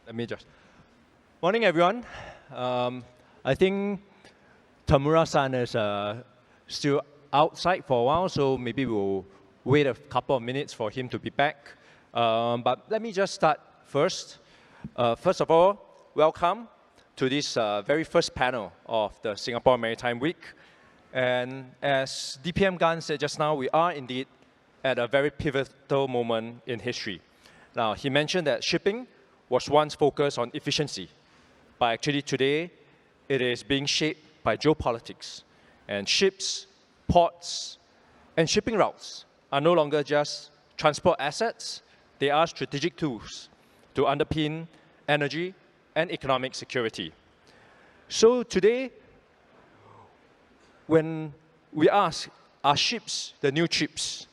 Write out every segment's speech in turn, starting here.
Let me just. Morning, everyone. I think Tamura-san is still outside for a while, so maybe we'll wait a couple of minutes for him to be back. But let me just start first. First of all, welcome to this very first panel of the Singapore Maritime Week. And as DPM Gan said just now, we are indeed at a very pivotal moment in history. Now, he mentioned that shipping was once focused on efficiency, but actually today it is being shaped by geopolitics. And ships, ports, and shipping routes are no longer just transport assets, they are strategic tools to underpin energy and economic security. So today, when we ask, are ships the new chips?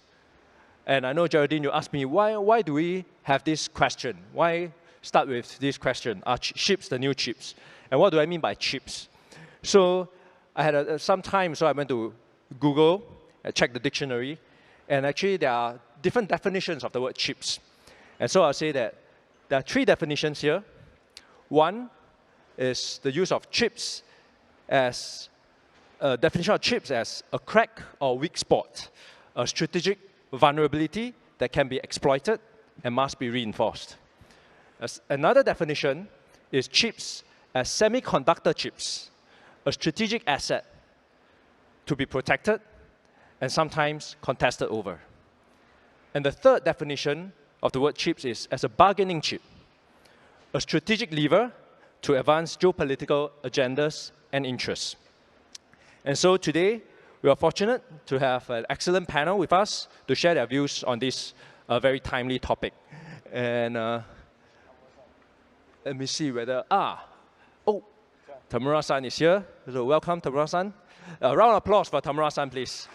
And I know, Geraldine, you asked me, why do we have this question? Why start with this question, are ships the new chips? And what do I mean by chips? So I had some time, so I went to Google, checked the dictionary, and actually there are different definitions of the word chips. And so I'll say that there are three definitions here. One is the use of chips as a definition of chips as a crack or weak spot, a strategic vulnerability that can be exploited and must be reinforced. Another definition is chips as semiconductor chips, a strategic asset to be protected and sometimes contested over. And the third definition of the word chips is as a bargaining chip, a strategic lever to advance geopolitical agendas and interests. And so today, we are fortunate to have an excellent panel with us to share their views on this very timely topic. And let me see whether, Tamura-san is here. So welcome, Tamura-san. A round of applause for Tamura-san, please.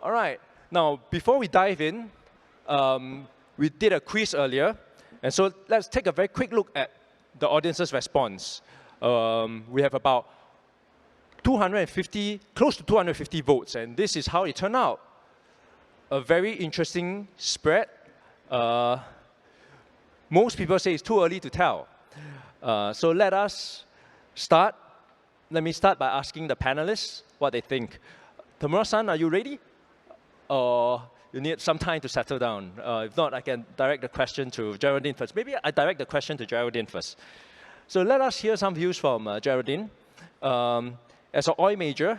All right, now before we dive in, we did a quiz earlier. And so let's take a very quick look at the audience's response. We have about 250, close to 250 votes, and this is how it turned out. A very interesting spread. Most people say it's too early to tell. So let us start. Let me start by asking the panelists what they think. Tamura-san, are you ready? Or you need some time to settle down? If not, I can direct the question to Geraldine first. Maybe I direct the question to Geraldine first. So let us hear some views from Geraldine. As an oil major,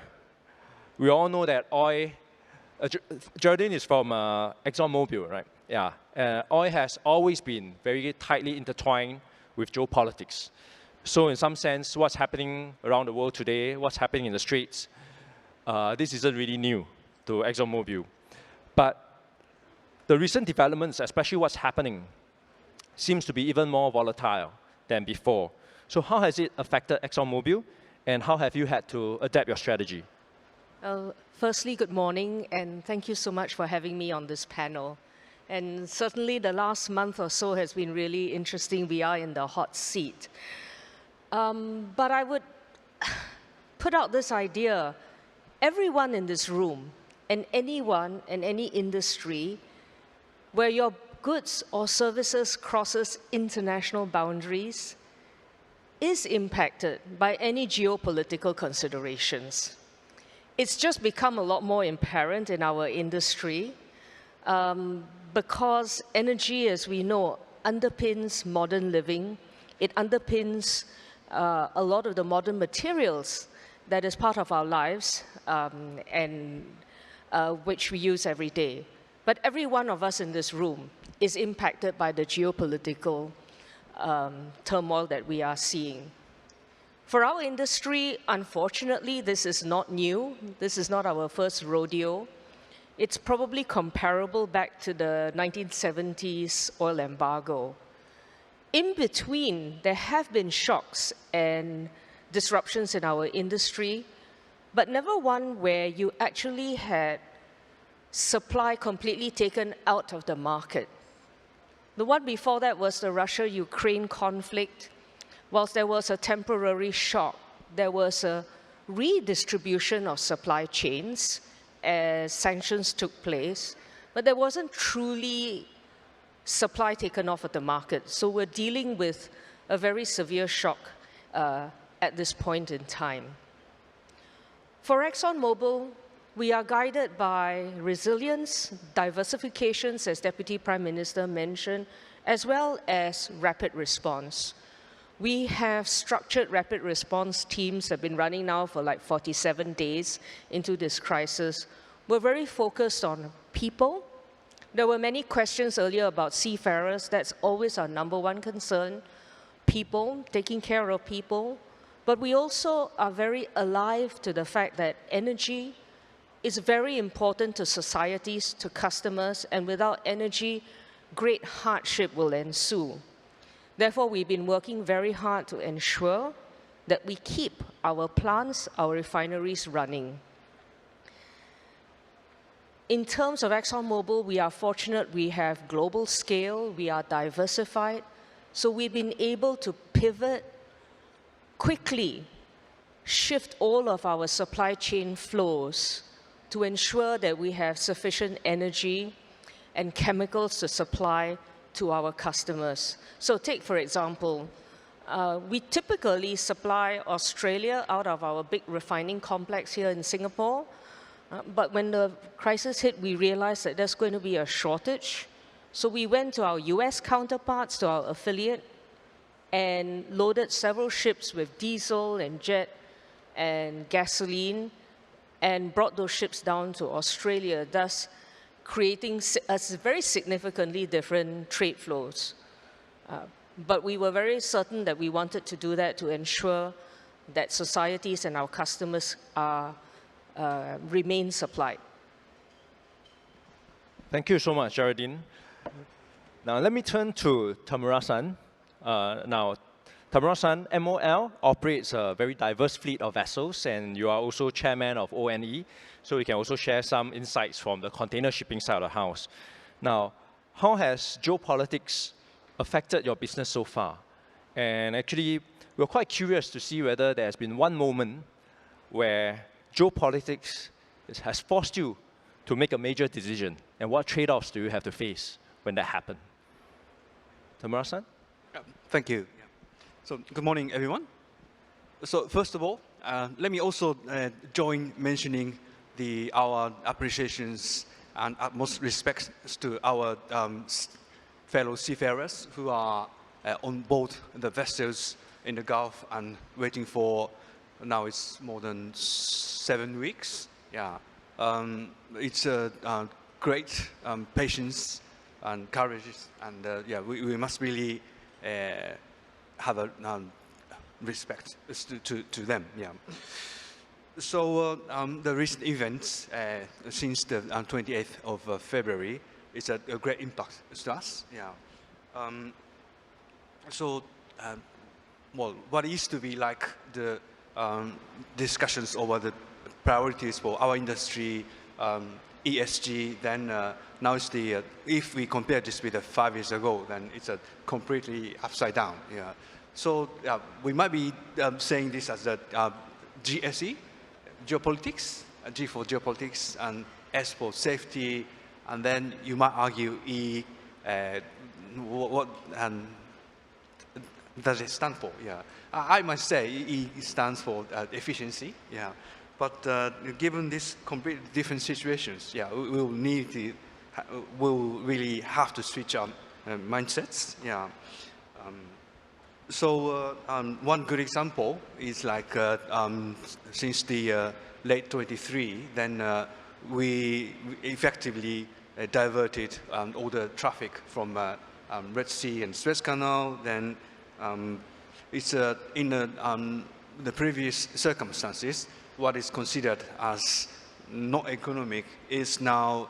we all know that oil, Geraldine is from ExxonMobil, right? Yeah. Oil has always been very tightly intertwined with geopolitics. So in some sense, what's happening around the world today, what's happening in the streets, this isn't really new to ExxonMobil. But the recent developments, especially what's happening, seems to be even more volatile than before. So how has it affected ExxonMobil, and how have you had to adapt your strategy? Firstly, good morning, and thank you so much for having me on this panel. And certainly the last month or so has been really interesting. We are in the hot seat. But I would put out this idea. Everyone in this room, and anyone in any industry where your goods or services crosses international boundaries is impacted by any geopolitical considerations. It's just become a lot more apparent in our industry because energy, as we know, underpins modern living. It underpins a lot of the modern materials that is part of our lives and which we use every day. But every one of us in this room is impacted by the geopolitical turmoil that we are seeing. For our industry, unfortunately, this is not new. This is not our first rodeo. It's probably comparable back to the 1970s oil embargo. In between, there have been shocks and disruptions in our industry, but never one where you actually had supply completely taken out of the market. The one before that was the Russia-Ukraine conflict. Whilst there was a temporary shock, there was a redistribution of supply chains as sanctions took place. but there wasn't truly supply taken off at the market. So we're dealing with a very severe shock at this point in time. For ExxonMobil, we are guided by resilience, diversifications, as Deputy Prime Minister mentioned, as well as rapid response. We have structured rapid response teams that have been running now for like 47 days into this crisis. We're very focused on people. There were many questions earlier about seafarers. That's always our #1 concern. People, taking care of people. But we also are very alive to the fact that energy is very important to societies, to customers, and without energy, great hardship will ensue. Therefore, we've been working very hard to ensure that we keep our plants, our refineries running. In terms of ExxonMobil, we are fortunate we have global scale, we are diversified, so we've been able to pivot quickly, shift all of our supply chain flows to ensure that we have sufficient energy and chemicals to supply to our customers. So take, for example, we typically supply Australia out of our big refining complex here in Singapore. But when the crisis hit, we realized that there's going to be a shortage. So we went to our US counterparts, to our affiliate, and loaded several ships with diesel and jet and gasoline and brought those ships down to Australia, thus creating very significantly different trade flows. But we were very certain that we wanted to do that to ensure that societies and our customers remain supplied. Thank you so much, Geraldine. Now let me turn to Tamura-san. Now, Tamura-san, MOL operates a very diverse fleet of vessels, and you are also chairman of ONE, so you can also share some insights from the container shipping side of the house. Now, how has geopolitics affected your business so far? And actually, we're quite curious to see whether there's been one moment where geopolitics has forced you to make a major decision, and what trade-offs do you have to face when that happened? Tamura-san? Thank you. So good morning, everyone. So first of all, let me also join mentioning our appreciations and utmost respects to our fellow seafarers who are on board the vessels in the Gulf and waiting for, now it's more than 7 weeks. Yeah, it's a great patience and courage, and yeah, we must really have a respect to them. Yeah. So the recent events since the 28th of February is a great impact to us. Yeah. So well, what used to be like the discussions over the priorities for our industry, ESG, then now it's the, if we compare this with 5 years ago, then it's a completely upside down. Yeah. So we might be saying this as a GSE, geopolitics, G for geopolitics, and S for safety, and then you might argue E, what does it stand for? Yeah, I must say E stands for efficiency. Yeah, but given these completely different situations, yeah, we'll really have to switch our mindsets. Yeah. So one good example is like since the late 23, then we effectively diverted all the traffic from Red Sea and Suez Canal. Then it's in the previous circumstances, what is considered as not economic is now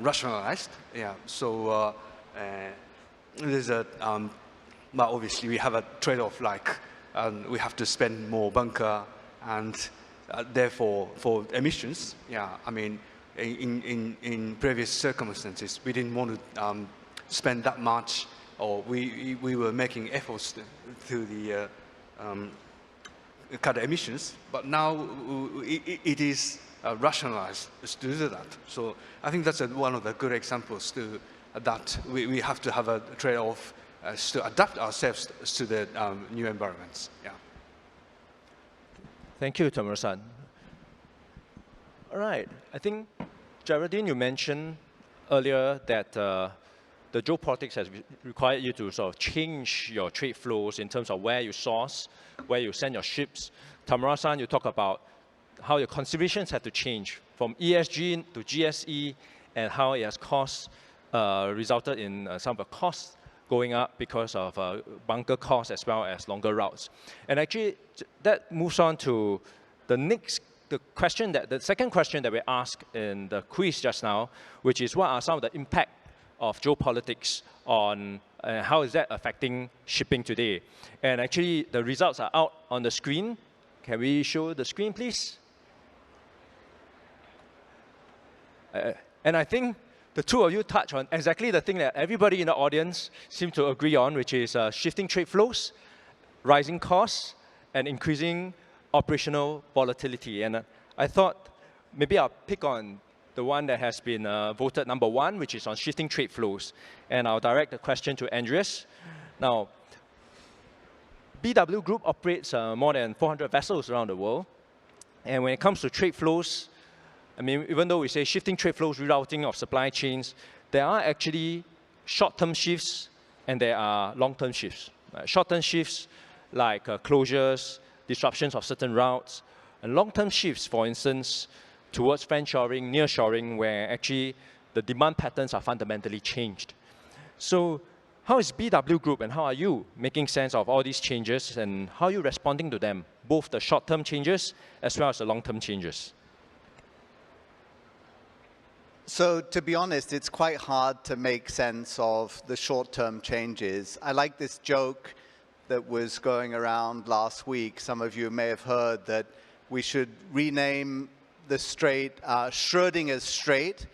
rationalized. Yeah. So there's a but obviously we have a trade-off, like we have to spend more bunker, and therefore for emissions, yeah, I mean, in previous circumstances, we didn't want to spend that much, or we were making efforts to cut emissions, but now it is rationalized to do that. So I think that's one of the good examples that we have to have a trade-off to adapt ourselves to the new environments. Yeah. Thank you, Tamura-san. All right. I think, Geraldine, you mentioned earlier that the geopolitics has required you to sort of change your trade flows in terms of where you source, where you send your ships. Tamura-san, you talk about how your considerations have to change from ESG to GSE and how it has resulted in some of the costs going up because of bunker costs as well as longer routes. And actually, that moves on to the second question that we asked in the quiz just now, which is what are some of the impact of geopolitics on how is that affecting shipping today? And actually, the results are out on the screen. Can we show the screen, please? And I think the two of you touch on exactly the thing that everybody in the audience seems to agree on, which is shifting trade flows, rising costs, and increasing operational volatility. And I thought maybe I'll pick on the one that has been voted number one, which is on shifting trade flows. And I'll direct the question to Andreas. Now, BW Group operates more than 400 vessels around the world. And when it comes to trade flows, I mean, even though we say shifting trade flows, rerouting of supply chains, there are actually short-term shifts and there are long-term shifts. Short-term shifts like closures, disruptions of certain routes, and long-term shifts, for instance, towards friendshoring, nearshoring, where actually the demand patterns are fundamentally changed. So how is BW Group and how are you making sense of all these changes and how are you responding to them, both the short-term changes as well as the long-term changes? So to be honest, it's quite hard to make sense of the short-term changes. I like this joke that was going around last week. Some of you may have heard that we should rename the strait Schrödinger's Strait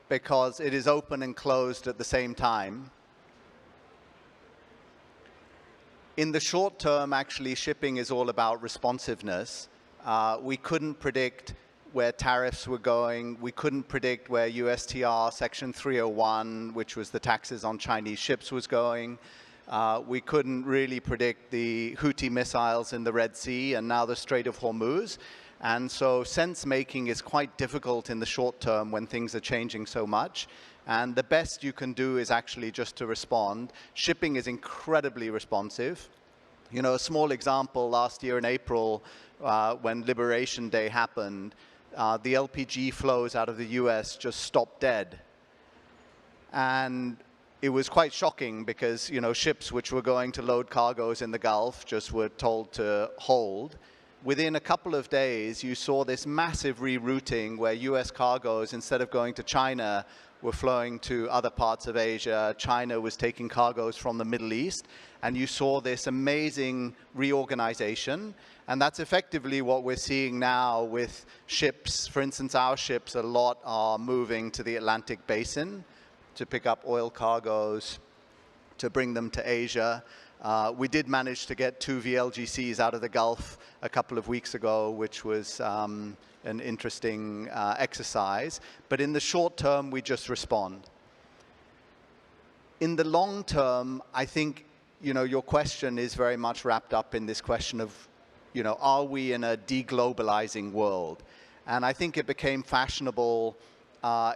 because it is open and closed at the same time. In the short term, actually, shipping is all about responsiveness. We couldn't predict where tariffs were going. We couldn't predict where USTR Section 301, which was the taxes on Chinese ships, was going. We couldn't really predict the Houthi missiles in the Red Sea and now the Strait of Hormuz. And so sense-making is quite difficult in the short term when things are changing so much. And the best you can do is actually just to respond. Shipping is incredibly responsive. You know, a small example, last year in April, when Liberation Day happened, the LPG flows out of the US just stopped dead. And it was quite shocking because, you know, ships which were going to load cargoes in the Gulf just were told to hold. Within a couple of days, you saw this massive rerouting where US cargoes, instead of going to China, were flowing to other parts of Asia. China was taking cargoes from the Middle East. And you saw this amazing reorganization. And that's effectively what we're seeing now with ships. For instance, our ships, a lot are moving to the Atlantic Basin to pick up oil cargoes, to bring them to Asia. We did manage to get 2 VLGCs out of the Gulf a couple of weeks ago, which was an interesting exercise. But in the short term, we just respond. In the long term, I think, you know, your question is very much wrapped up in this question of, you know, are we in a deglobalizing world? And I think it became fashionable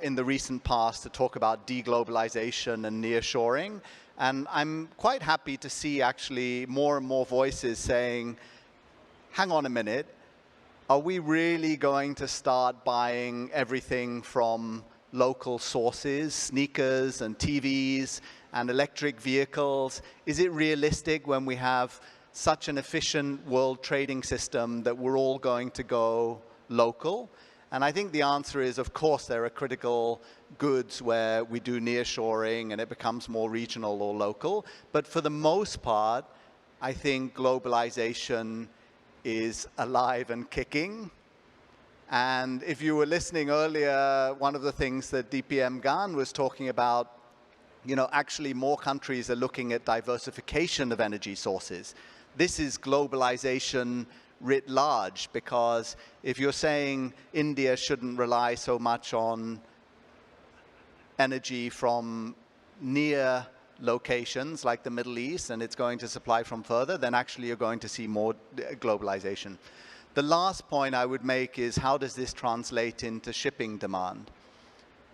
in the recent past to talk about deglobalization and nearshoring. And I'm quite happy to see actually more and more voices saying, hang on a minute, are we really going to start buying everything from local sources, sneakers and TVs and electric vehicles? Is it realistic when we have such an efficient world trading system that we're all going to go local? And I think the answer is, of course, there are critical goods where we do nearshoring and it becomes more regional or local. But for the most part, I think globalization is alive and kicking. And if you were listening earlier, one of the things that DPM Gan was talking about, you know, actually more countries are looking at diversification of energy sources. This is globalization writ large, because if you're saying India shouldn't rely so much on energy from near locations like the Middle East, and it's going to supply from further, then actually you're going to see more globalization. The last point I would make is, how does this translate into shipping demand?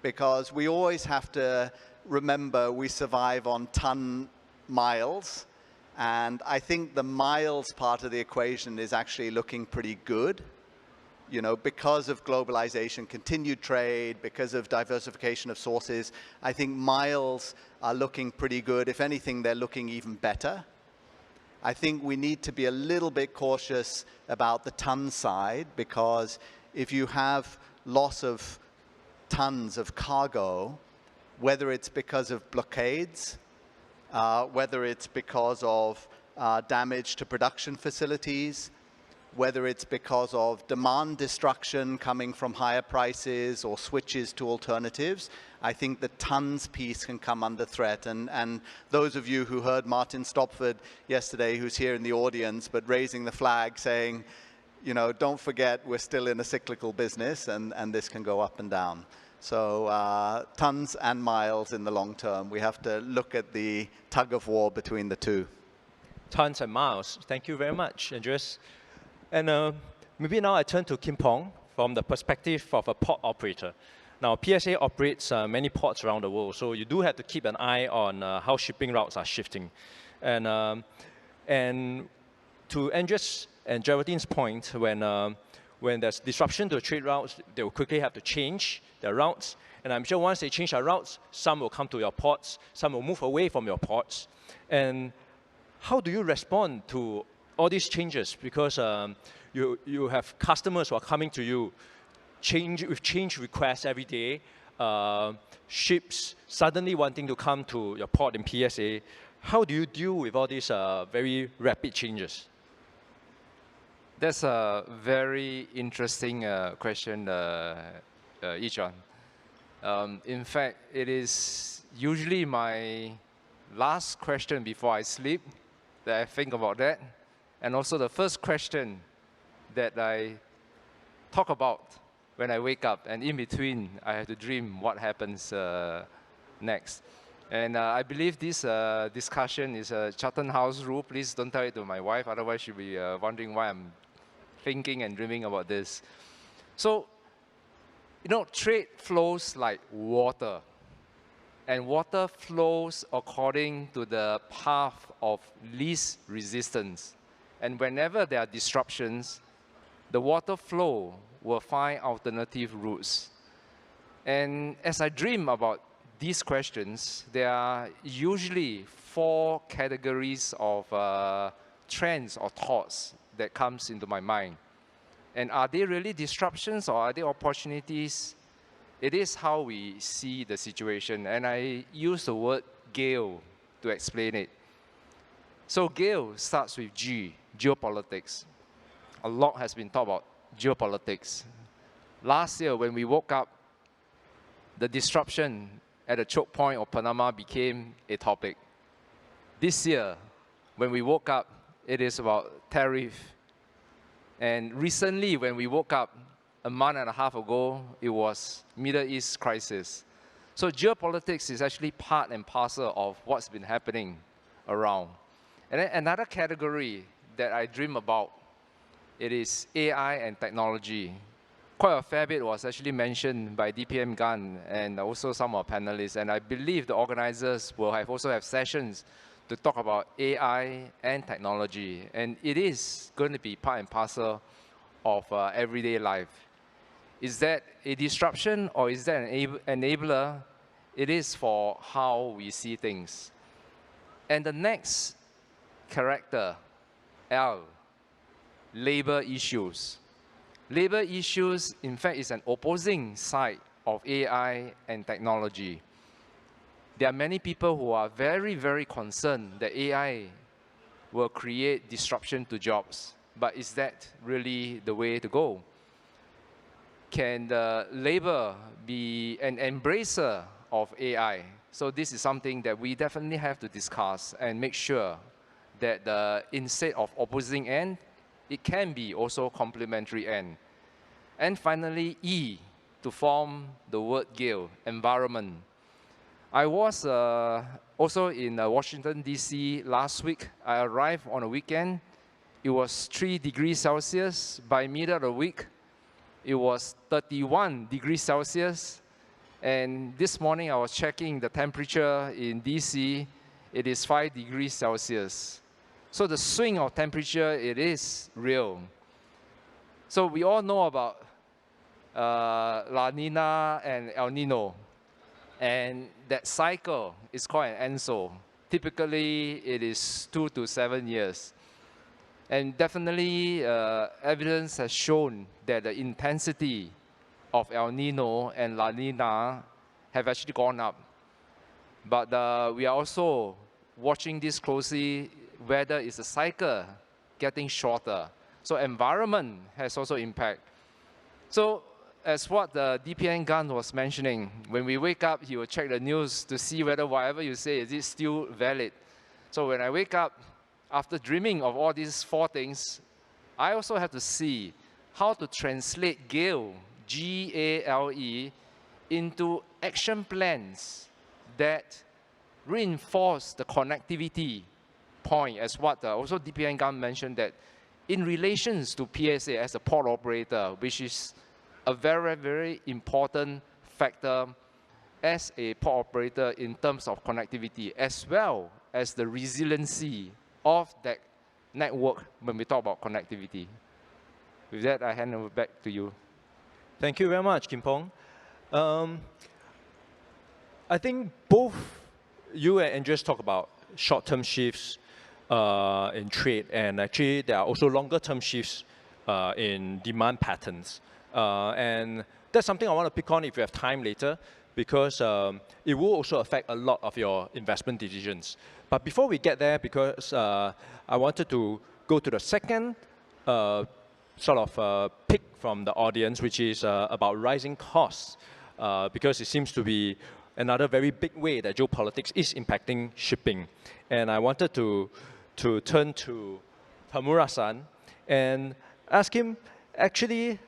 Because we always have to remember we survive on ton miles, and I think the miles part of the equation is actually looking pretty good. You know, because of globalization, continued trade, because of diversification of sources, I think miles are looking pretty good. If anything, they're looking even better. I think we need to be a little bit cautious about the ton side, because if you have loss of tons of cargo, whether it's because of blockades, whether it's because of damage to production facilities, whether it's because of demand destruction coming from higher prices or switches to alternatives, I think the tons piece can come under threat. And those of you who heard Martin Stopford yesterday, who's here in the audience, but raising the flag saying, you know, don't forget we're still in a cyclical business, and this can go up and down. So tons and miles in the long term. We have to look at the tug of war between the two. Tons and miles. Thank you very much, Andreas. And maybe now I turn to Kim Pong from the perspective of a port operator. Now, PSA operates many ports around the world, so you do have to keep an eye on how shipping routes are shifting. And to Andreas and Geraldine's point, when there's disruption to trade routes, they will quickly have to change their routes. And I'm sure once they change their routes, some will come to your ports, some will move away from your ports. And how do you respond to all these changes? Because you have customers who are coming to you with change requests every day, ships suddenly wanting to come to your port in PSA. How do you deal with all these very rapid changes? That's a very interesting question, Yichuan. In fact, it is usually my last question before I sleep that I think about that. And also the first question that I talk about when I wake up. And in between, I have to dream what happens next. And I believe this discussion is a Chatham House rule. Please don't tell it to my wife, otherwise she'll be wondering why I'm thinking and dreaming about this. So, you know, trade flows like water. And water flows according to the path of least resistance. And whenever there are disruptions, the water flow will find alternative routes. And as I dream about these questions, there are usually 4 categories of trends or thoughts that comes into my mind. And are they really disruptions or are they opportunities? It is how we see the situation. And I use the word gale to explain it. So gale starts with G, geopolitics. A lot has been talked about geopolitics. Last year, when we woke up, the disruption at the choke point of Panama became a topic. This year, when we woke up, it is about tariff. And recently, when we woke up, a month and a half ago, it was Middle East crisis. So geopolitics is actually part and parcel of what's been happening around. And then another category that I dream about, it is AI and technology. Quite a fair bit was actually mentioned by DPM Gunn and also some of our panelists. And I believe the organizers will also have sessions to talk about AI and technology. And it is going to be part and parcel of everyday life. Is that a disruption or is that an enabler? It is for how we see things. And the next character, L, labor issues. Labor issues, in fact, is an opposing side of AI and technology. There are many people who are very, very concerned that AI will create disruption to jobs. But is that really the way to go? Can the labor be an embracer of AI? So this is something that we definitely have to discuss and make sure that instead of opposing end, it can be also complementary end. And finally, E, to form the word GAIL, environment. I was also in Washington, D.C. last week. I arrived on a weekend. It was 3 degrees Celsius. By middle of the week, it was 31 degrees Celsius. And this morning, I was checking the temperature in DC. It is 5 degrees Celsius. So the swing of temperature, it is real. So we all know about La Nina and El Nino. And that cycle is called an ENSO. Typically, it is 2 to 7 years. And definitely, evidence has shown that the intensity of El Nino and La Nina have actually gone up. But we are also watching this closely, whether it's a cycle getting shorter. So environment has also impact. So as what the DPN Gun was mentioning, when we wake up, he will check the news to see whether whatever you say, is it still valid. So when I wake up, after dreaming of all these 4 things, I also have to see how to translate GAIL, G-A-L-E, into action plans that reinforce the connectivity point, as what also DPN Gun mentioned, that in relations to PSA as a port operator, which is a very, very important factor as a port operator in terms of connectivity, as well as the resiliency of that network when we talk about connectivity. With that, I hand over back to you. Thank you very much, Kim Pong. I think both you and Andreas talk about short-term shifts in trade, and actually there are also longer-term shifts in demand patterns. And that's something I want to pick on if you have time later, because it will also affect a lot of your investment decisions. But before we get there, because I wanted to go to the second sort of pick from the audience, which is about rising costs, because it seems to be another very big way that geopolitics is impacting shipping. And I wanted to turn to Tamura-san and ask him, actually,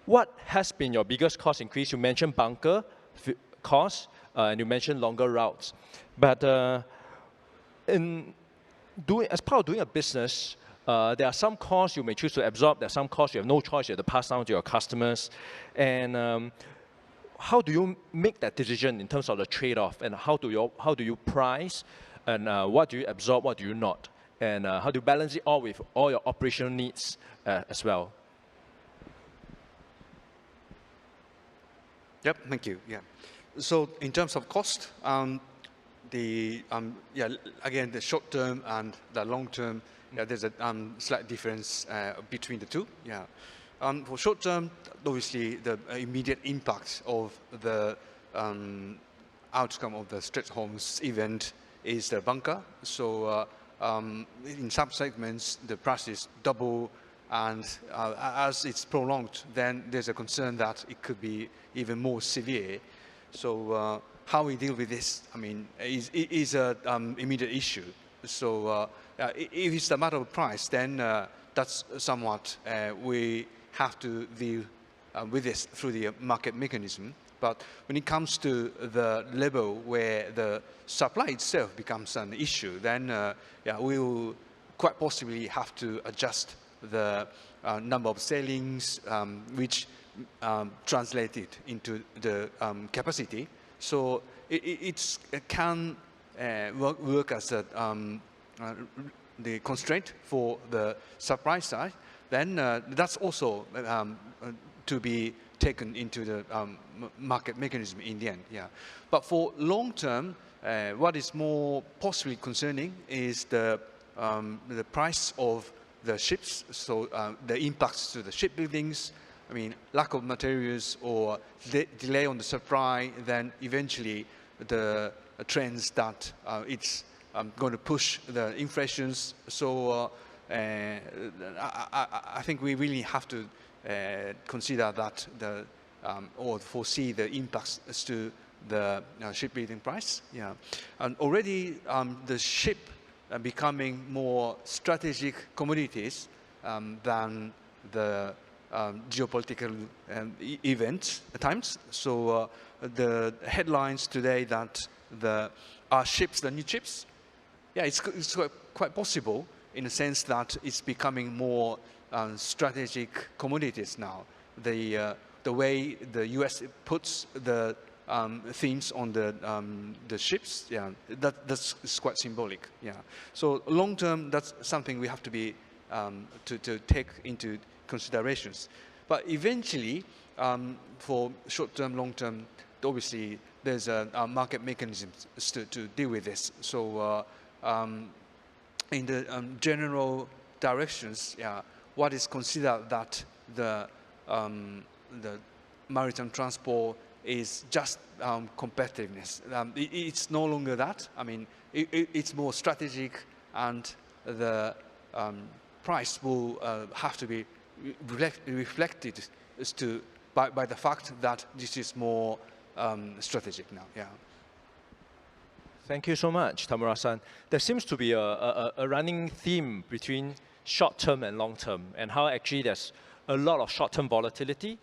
what has been your biggest cost increase? You mentioned bunker costs, and you mentioned longer routes. But as part of doing a business, there are some costs you may choose to absorb. There are some costs you have no choice. You have to pass down to your customers. And how do you make that decision in terms of the trade-off? And how do you price? And what do you absorb? What do you not? And how do you balance it all with all your operational needs as well? Yep, thank you. Yeah. So in terms of cost, again, the short term and the long term, there's a slight difference between the two. Yeah. For short term, obviously, the immediate impact of the outcome of the Strait Hormuz event is the bunker. So in some segments, the prices double, and as it's prolonged, then there's a concern that it could be even more severe. So how we deal with this, I mean, is an immediate issue. So if it's a matter of price, then that's somewhat we have to deal with this through the market mechanism. But when it comes to the level where the supply itself becomes an issue, then we will quite possibly have to adjust the number of sailings, which translated into the capacity. So it can work as the constraint for the supply side. Then that's also to be taken into the market mechanism in the end. Yeah. But for long term, what is more possibly concerning is the price of the ships, so the impacts to the shipbuildings, I mean, lack of materials or delay on the supply, then eventually the trends that it's going to push the inflations. So I think we really have to consider that or foresee the impacts as to the shipbuilding price. Yeah, and already the ship becoming more strategic commodities, than the geopolitical events at times. So the headlines today that are ships the new chips? Yeah, it's quite possible in the sense that it's becoming more strategic commodities now. The way the US puts the themes on the ships, yeah, that's quite symbolic. Yeah. So long term, that's something we have to be to take into considerations. But eventually, for short term, long term, obviously there's a market mechanism to deal with this. So in the general directions, yeah, what is considered that the maritime transport is just competitiveness. It's no longer that. I mean, it's more strategic, and the price will have to be reflected as to by the fact that this is more strategic now. Yeah. Thank you so much, Tamura-san. There seems to be a running theme between short-term and long-term, and how actually there's a lot of short-term volatility,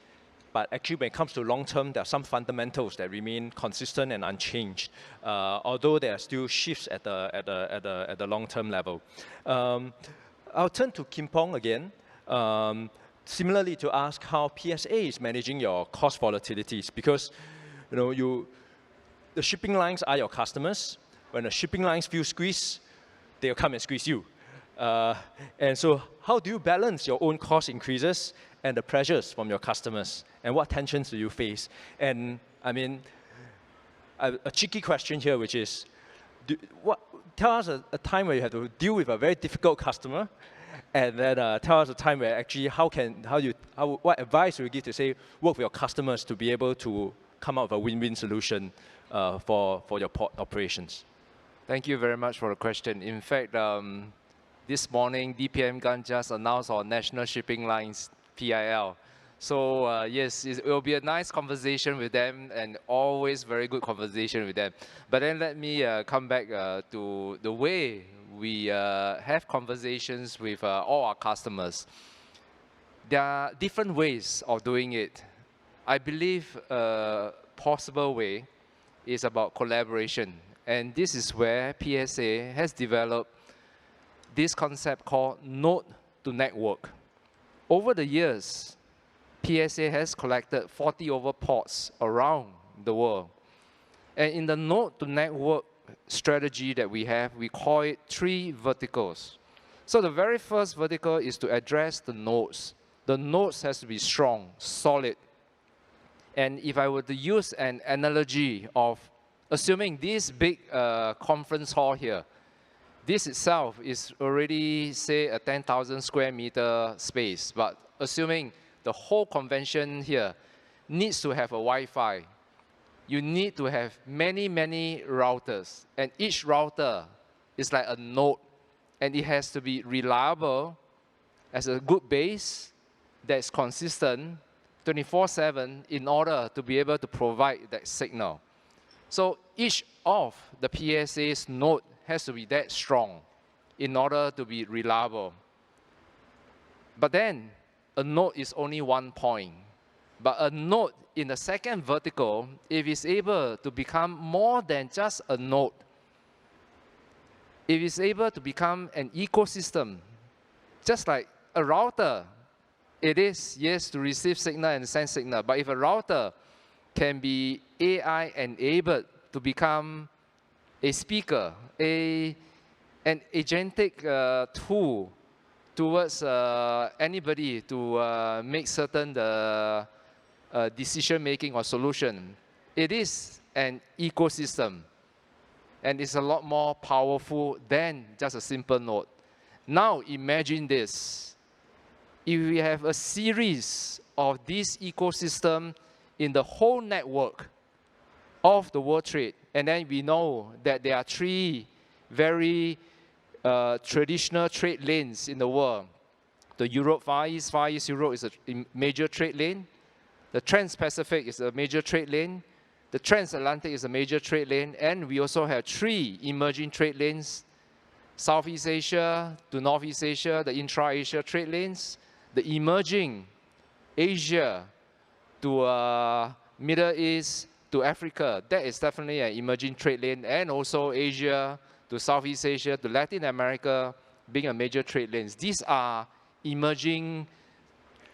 but actually when it comes to long-term, there are some fundamentals that remain consistent and unchanged, although there are still shifts at the long-term level. I'll turn to Kim Pong again, similarly to ask how PSA is managing your cost volatilities, because the shipping lines are your customers. When the shipping lines feel squeezed, they'll come and squeeze you. And so how do you balance your own cost increases and the pressures from your customers? And what tensions do you face? And I mean, a cheeky question here, which is, tell us a time where you have to deal with a very difficult customer, and then tell us a time where actually what advice would you give to say, work with your customers to be able to come up with a win-win solution for your port operations? Thank you very much for the question. In fact, this morning, DPM Gun just announced our National Shipping Lines, PIL. So yes, it will be a nice conversation with them, and always very good conversation with them. But then let me come back to the way we have conversations with all our customers. There are different ways of doing it. I believe a possible way is about collaboration. And this is where PSA has developed this concept called node to network. Over the years, PSA has collected 40 over ports around the world. And in the node to network strategy that we have, we call it 3 verticals. So the very first vertical is to address the nodes. The nodes has to be strong, solid. And if I were to use an analogy of assuming this big conference hall here, this itself is already, say, a 10,000 square meter space. But assuming the whole convention here needs to have a Wi-Fi, you need to have many, many routers. And each router is like a node. And it has to be reliable as a good base that's consistent 24/7 in order to be able to provide that signal. So each of the PSA's node has to be that strong in order to be reliable. But then a node is only one point. But a node in the second vertical, if it's able to become more than just a node, if it's able to become an ecosystem, just like a router, it is, yes, to receive signal and send signal. But if a router can be AI enabled to become a speaker, an agentic tool towards anybody to make certain decision making or solution, it is an ecosystem. And it's a lot more powerful than just a simple node. Now imagine this. If we have a series of this ecosystem in the whole network of the world trade, and then we know that there are 3 very traditional trade lanes in the world. The Europe Far East Europe is a major trade lane. The Trans-Pacific is a major trade lane. The Transatlantic is a major trade lane. And we also have 3 emerging trade lanes Southeast Asia to Northeast Asia, the intra-Asia trade lanes, the emerging Asia to Middle East to Africa, that is definitely an emerging trade lane, and also Asia to Southeast Asia to Latin America being a major trade lanes. These are emerging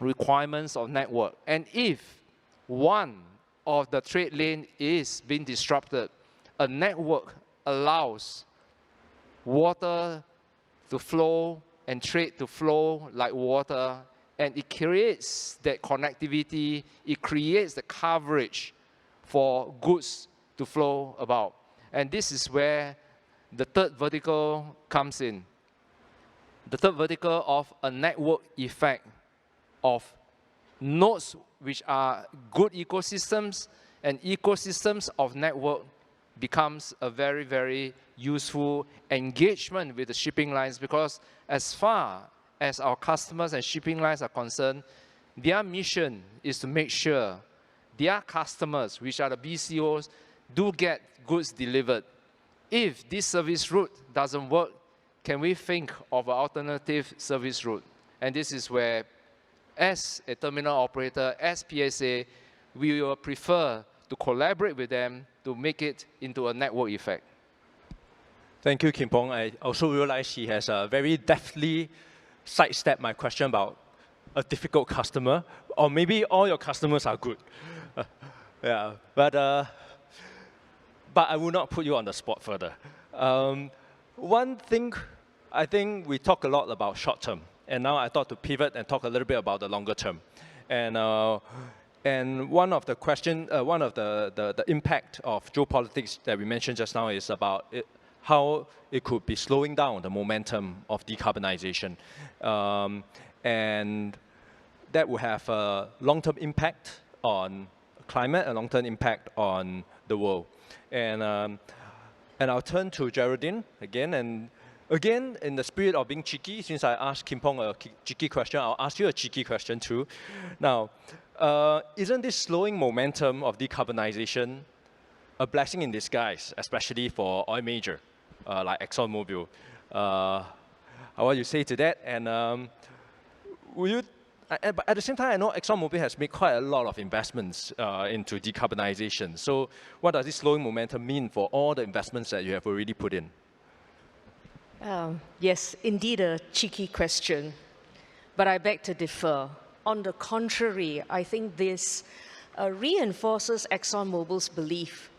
requirements of network. And if one of the trade lane is being disrupted, a network allows water to flow and trade to flow like water, and it creates that connectivity, it creates the coverage for goods to flow about. And this is where the third vertical comes in. The third vertical of a network effect of nodes which are good ecosystems, and ecosystems of network becomes a very, very useful engagement with the shipping lines, because as far as our customers and shipping lines are concerned, their mission is to make sure their customers, which are the BCOs, do get goods delivered. If this service route doesn't work, can we think of an alternative service route? And this is where, as a terminal operator, as PSA, we will prefer to collaborate with them to make it into a network effect. Thank you, Kim Pong. I also realized he has very deftly sidestepped my question about a difficult customer, or maybe all your customers are good. Yeah, but I will not put you on the spot further. One thing, I think we talk a lot about short term, and now I thought to pivot and talk a little bit about the longer term. And one of the question, one of the impact of geopolitics that we mentioned just now is about how it could be slowing down the momentum of decarbonization. And that will have a long-term impact on climate, a long-term impact on the world. And I'll turn to Geraldine again. And again, in the spirit of being cheeky, since I asked Kim Pong a cheeky question, I'll ask you a cheeky question too. Now, isn't this slowing momentum of decarbonization a blessing in disguise, especially for oil major like ExxonMobil? What you say to that? And will you? But at the same time, I know ExxonMobil has made quite a lot of investments into decarbonization. So what does this slowing momentum mean for all the investments that you have already put in? Yes, indeed a cheeky question, but I beg to differ. On the contrary, I think this reinforces ExxonMobil's belief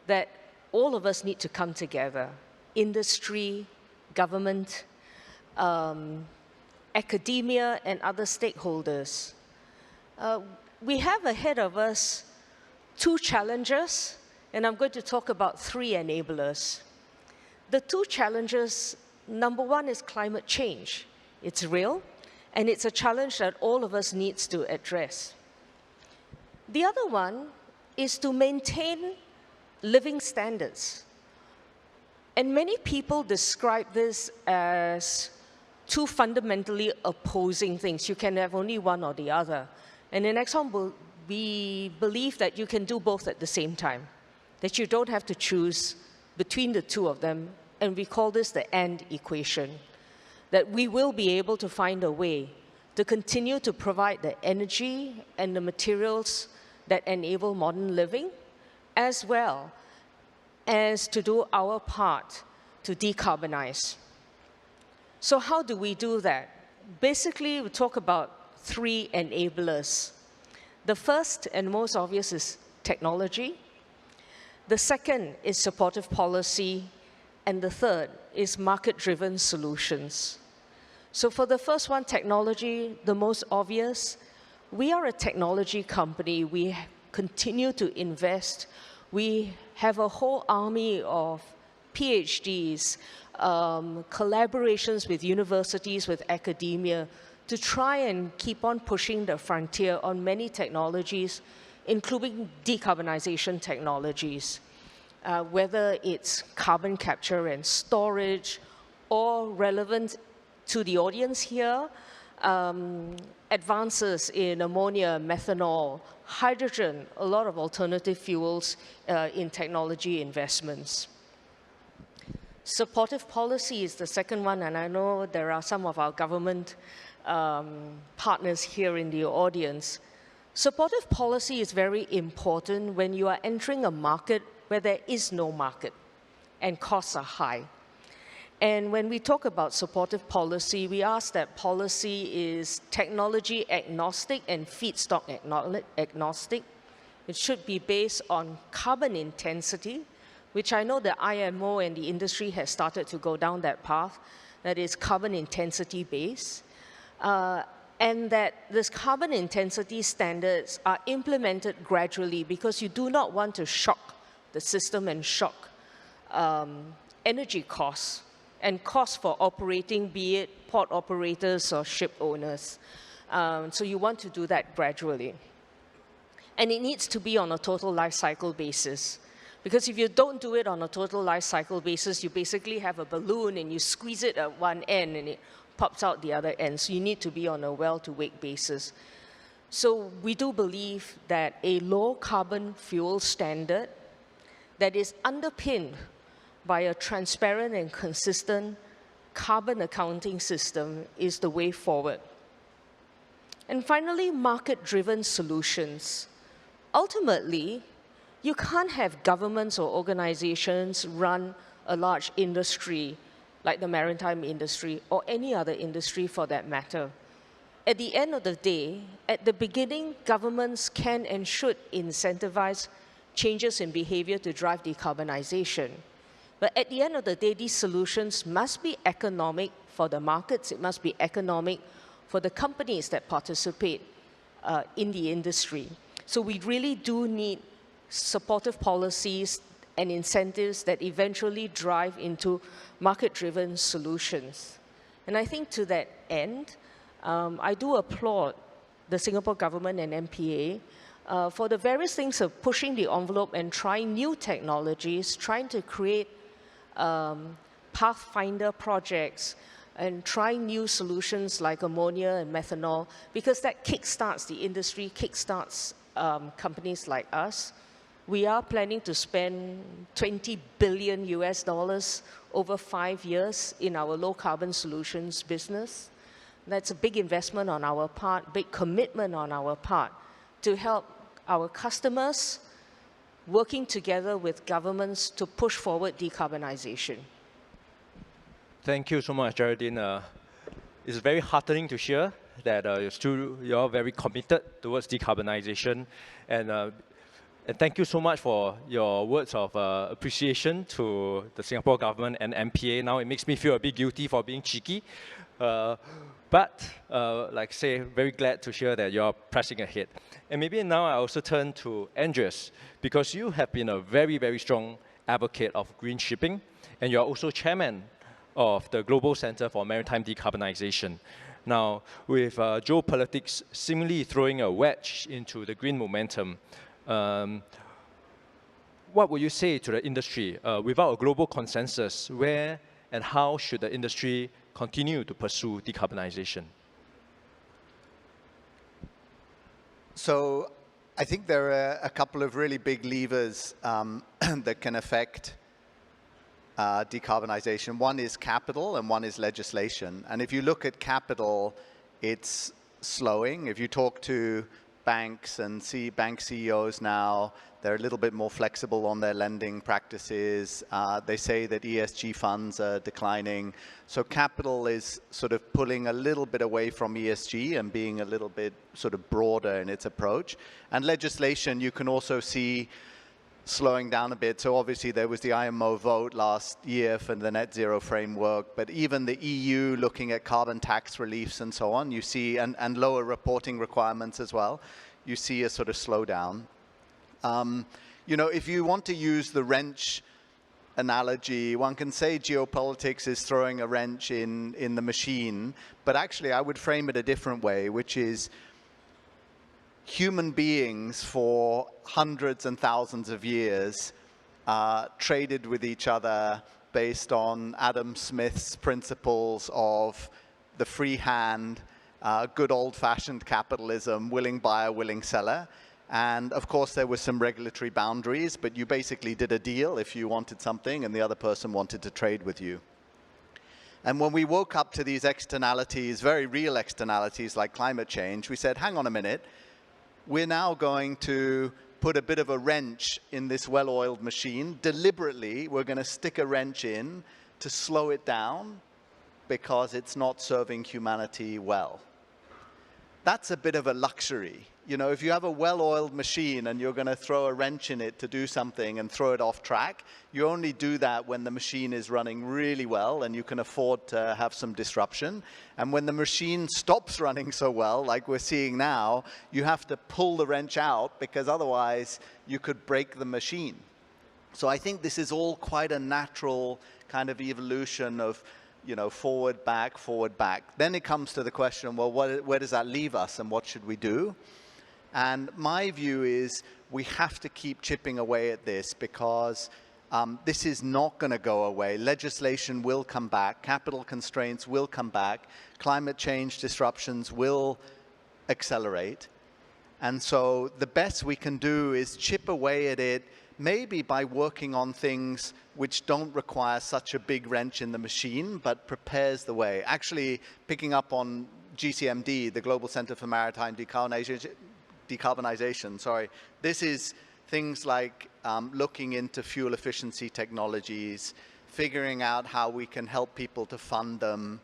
that all of us need to come together, industry, government, academia, and other stakeholders. We have ahead of us two challenges, and I'm going to talk about three enablers. The two challenges, number one is climate change. It's real, and it's a challenge that all of us needs to address. The other one is to maintain living standards. And many people describe this as two fundamentally opposing things. You can have only one or the other. And in Exxon, we believe that you can do both at the same time, that you don't have to choose between the two of them. And we call this the AND equation, that we will be able to find a way to continue to provide the energy and the materials that enable modern living, as well as to do our part to decarbonize. So how do we do that? Basically, we talk about three enablers. The first and most obvious is technology. The second is supportive policy. And the third is market-driven solutions. So for the first one, technology, the most obvious, we are a technology company. We continue to invest. We have a whole army of PhDs, collaborations with universities, with academia, to try and keep on pushing the frontier on many technologies, including decarbonization technologies. Whether it's carbon capture and storage, or relevant to the audience here, advances in ammonia, methanol, hydrogen, a lot of alternative fuels in technology investments. Supportive policy is the second one, and I know there are some of our government partners here in the audience. Supportive policy is very important when you are entering a market where there is no market and costs are high. And when we talk about supportive policy, we ask that policy is technology agnostic and feedstock agnostic. It should be based on carbon intensity, which I know the IMO and the industry has started to go down that path, that is carbon intensity based. And that this carbon intensity standards are implemented gradually because you do not want to shock the system and shock energy costs and costs for operating, be it port operators or ship owners. So you want to do that gradually. And it needs to be on a total life cycle basis. Because if you don't do it on a total life cycle basis, you basically have a balloon and you squeeze it at one end and it pops out the other end. So you need to be on a well-to-wake basis. So we do believe that a low carbon fuel standard that is underpinned by a transparent and consistent carbon accounting system is the way forward. And finally, market-driven solutions. Ultimately, you can't have governments or organizations run a large industry like the maritime industry or any other industry for that matter. At the end of the day, at the beginning, governments can and should incentivize changes in behavior to drive decarbonization. But at the end of the day, these solutions must be economic for the markets. It must be economic for the companies that participate in the industry. So we really do need supportive policies and incentives that eventually drive into market-driven solutions. And I think to that end, I do applaud the Singapore government and MPA for the various things of pushing the envelope and trying new technologies, trying to create pathfinder projects and trying new solutions like ammonia and methanol, because that kickstarts the industry, kickstarts companies like us. We are planning to spend $20 billion over 5 years in our low carbon solutions business. That's a big investment on our part, big commitment on our part to help our customers working together with governments to push forward decarbonization. Thank you so much, Geraldine. It's very heartening to hear that you're very committed towards decarbonization. And thank you so much for your words of appreciation to the Singapore government and MPA. Now it makes me feel a bit guilty for being cheeky. But like I say, very glad to hear that you're pressing ahead. And maybe now I also turn to Andreas, because you have been a very, very strong advocate of green shipping, and you're also chairman of the Global Center for Maritime Decarbonization. Now, with geopolitics seemingly throwing a wedge into the green momentum, what would you say to the industry? Without a global consensus, where and how should the industry continue to pursue decarbonization? So I think there are a couple of really big levers that can affect decarbonization. One is capital and one is legislation. And if you look at capital, it's slowing. If you talk to banks and see bank CEOs now, they're a little bit more flexible on their lending practices. They say that ESG funds are declining. So capital is sort of pulling a little bit away from ESG and being a little bit sort of broader in its approach. And legislation, you can also see slowing down a bit. So obviously there was the IMO vote last year for the net zero framework, but even the EU looking at carbon tax reliefs and so on, you see, and lower reporting requirements as well, you see a sort of slowdown. You know, if you want to use the wrench analogy, one can say geopolitics is throwing a wrench in the machine, but actually I would frame it a different way, which is human beings for hundreds and thousands of years traded with each other based on Adam Smith's principles of the free hand, good old-fashioned capitalism, willing buyer, willing seller. And of course, there were some regulatory boundaries, but you basically did a deal if you wanted something and the other person wanted to trade with you. And when we woke up to these externalities, very real externalities like climate change, we said, hang on a minute, we're now going to put a bit of a wrench in this well-oiled machine. Deliberately, we're going to stick a wrench in to slow it down because it's not serving humanity well. That's a bit of a luxury. You know, if you have a well-oiled machine and you're going to throw a wrench in it to do something and throw it off track, you only do that when the machine is running really well and you can afford to have some disruption. And when the machine stops running so well, like we're seeing now, you have to pull the wrench out because otherwise you could break the machine. So I think this is all quite a natural kind of evolution of, you know, forward, back, forward, back. Then it comes to the question, well, where does that leave us and what should we do? And my view is we have to keep chipping away at this because this is not going to go away. Legislation will come back. Capital constraints will come back. Climate change disruptions will accelerate. And so the best we can do is chip away at it, maybe by working on things which don't require such a big wrench in the machine, but prepares the way. Actually, picking up on GCMD, the Global Center for Maritime Decarbonization, sorry. This is things like looking into fuel efficiency technologies, figuring out how we can help people to fund them.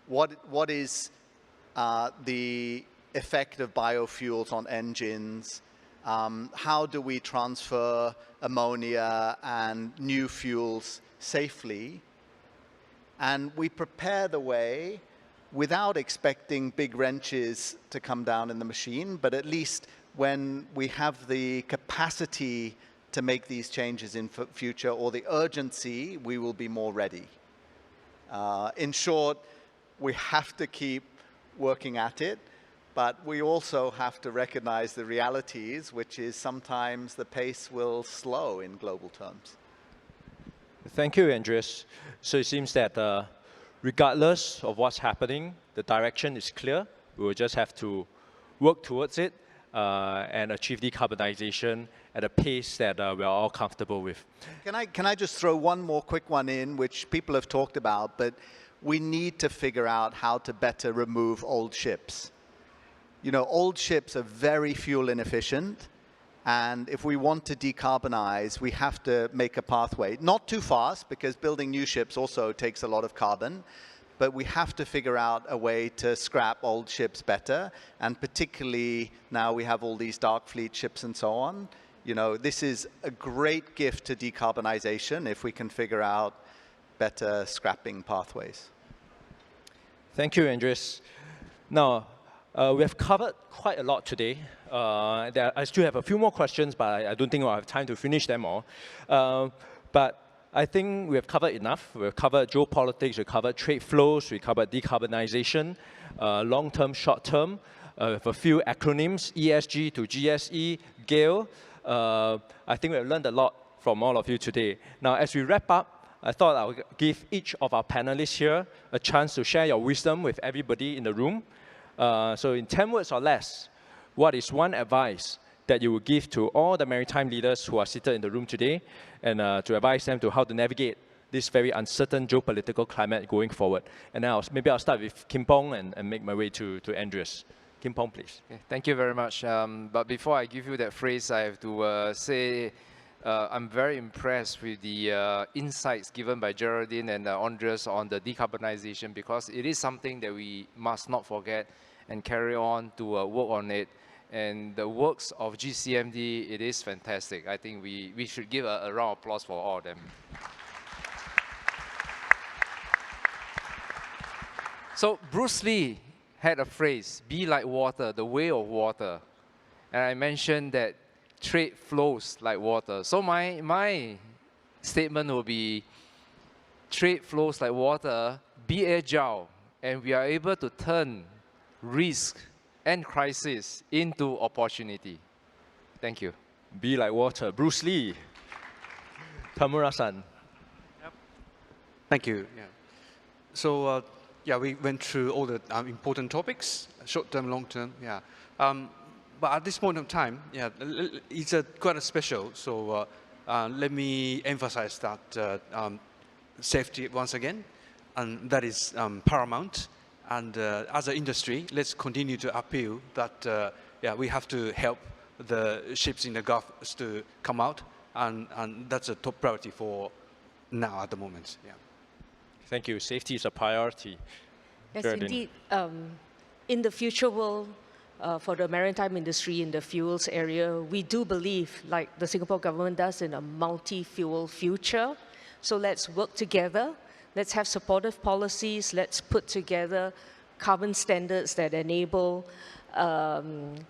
What is the effect of biofuels on engines? How do we transfer ammonia and new fuels safely? And we prepare the way without expecting big wrenches to come down in the machine, but at least when we have the capacity to make these changes in future or the urgency, we will be more ready. In short, we have to keep working at it, but we also have to recognize the realities, which is sometimes the pace will slow in global terms. Thank you, Andreas. So it seems that regardless of what's happening, the direction is clear. We will just have to work towards it and achieve decarbonization at a pace that we are all comfortable with. Can I just throw one more quick one in, which people have talked about, but we need to figure out how to better remove old ships. You know, old ships are very fuel inefficient. And if we want to decarbonize, we have to make a pathway. Not too fast, because building new ships also takes a lot of carbon. But we have to figure out a way to scrap old ships better. And particularly now we have all these dark fleet ships and so on. You know, this is a great gift to decarbonization if we can figure out better scrapping pathways. Thank you, Andreas. Now, we have covered quite a lot today. I still have a few more questions, but I don't think I'll have time to finish them all. But I think we have covered enough. We've covered geopolitics, we covered trade flows, we covered decarbonization, long-term, short-term, with a few acronyms, ESG to GSE, GAIL. I think we have learned a lot from all of you today. Now, as we wrap up, I thought I would give each of our panelists here a chance to share your wisdom with everybody in the room. So in 10 words or less, what is one advice that you would give to all the maritime leaders who are seated in the room today and to advise them to how to navigate this very uncertain geopolitical climate going forward? And now maybe I'll start with Kim Pong and make my way to Andreas. Kim Pong, please. Okay, thank you very much. But before I give you that phrase, I have to say I'm very impressed with the insights given by Geraldine and Andreas on the decarbonization, because it is something that we must not forget and carry on to work on it. And the works of GCMD, it is fantastic. I think we should give a round of applause for all of them. So Bruce Lee had a phrase, be like water, the way of water. And I mentioned that trade flows like water. So my statement will be, trade flows like water, be agile, and we are able to turn risk and crisis into opportunity. Thank you. Be like water. Bruce Lee. Tamura-san. Yep. Thank you. Yeah. So, yeah, we went through all the important topics, short-term, long-term. Yeah. but at this point of time, yeah, it's quite special. So let me emphasize that safety once again, and that is paramount. And as an industry, let's continue to appeal that yeah, we have to help the ships in the Gulf to come out, and that's a top priority for now at the moment. Yeah. Thank you. Safety is a priority. Yes, Geraldine. indeed. In the future world, for the maritime industry in the fuels area, we do believe, like the Singapore government does, in a multi-fuel future. So let's work together. Let's have supportive policies. Let's put together carbon standards that enable carbon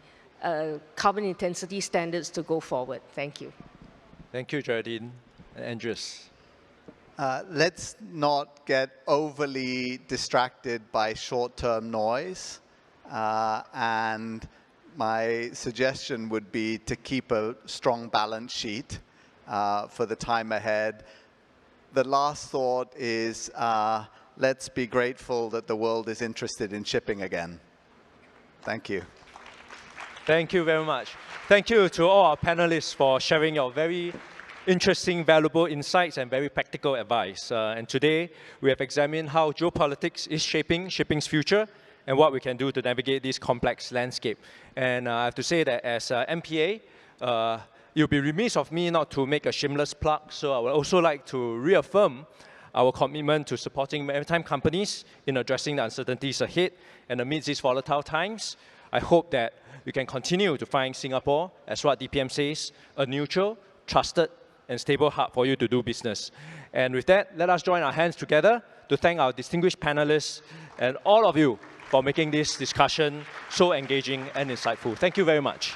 intensity standards to go forward. Thank you. Thank you, Geraldine. And Andreas. Let's not get overly distracted by short-term noise. And my suggestion would be to keep a strong balance sheet for the time ahead. The last thought is let's be grateful that the world is interested in shipping again. Thank you. Thank you very much. Thank you to all our panelists for sharing your very interesting, valuable insights and very practical advice. And today, we have examined how geopolitics is shaping shipping's future and what we can do to navigate this complex landscape. And I have to say that as MPA, it would be remiss of me not to make a shameless plug. So I would also like to reaffirm our commitment to supporting maritime companies in addressing the uncertainties ahead. And amidst these volatile times, I hope that we can continue to find Singapore, as what DPM says, a neutral, trusted, and stable hub for you to do business. And with that, let us join our hands together to thank our distinguished panelists and all of you for making this discussion so engaging and insightful. Thank you very much.